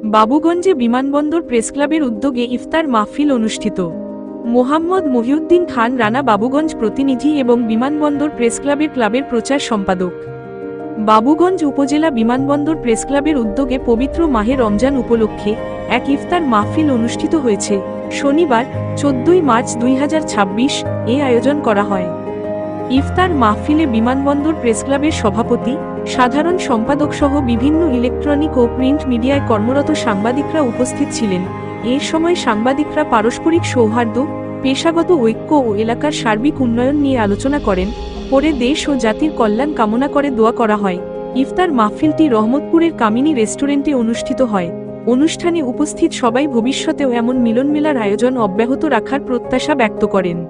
বাবুগঞ্জে বিমানবন্দর প্রেসক্লাবের উদ্যোগে ইফতার মাহফিল অনুষ্ঠিত। মোহাম্মদ মহিউদ্দিন খান রানা বাবুগঞ্জ প্রতিনিধি এবং বিমানবন্দর প্রেসক্লাবের প্রচার সম্পাদক। বাবুগঞ্জ উপজেলা বিমানবন্দর প্রেসক্লাবের উদ্যোগে পবিত্র মাহে রমজান উপলক্ষে এক ইফতার মাহফিল অনুষ্ঠিত হয়েছে। শনিবার 14 মার্চ 2026 এ আয়োজন করা হয়। ইফতার মাহফিলে বিমানবন্দর প্রেসক্লাবের সভাপতি, সাধারণ সম্পাদক সহ বিভিন্ন ইলেকট্রনিক ও প্রিন্ট মিডিয়ায় কর্মরত সাংবাদিকরা উপস্থিত ছিলেন। এ সময় সাংবাদিকরা পারস্পরিক সৌহার্দ্য, পেশাগত ঐক্য ও এলাকার সার্বিক উন্নয়ন নিয়ে আলোচনা করেন। পরে দেশ ও জাতির কল্যাণ কামনা করে দোয়া করা হয়। ইফতার মাহফিলটি রহমতপুরের কামিনী রেস্টুরেন্টে অনুষ্ঠিত হয়। অনুষ্ঠানে উপস্থিত সবাই ভবিষ্যতেও এমন মিলনমেলার আয়োজন অব্যাহত রাখার প্রত্যাশা ব্যক্ত করেন।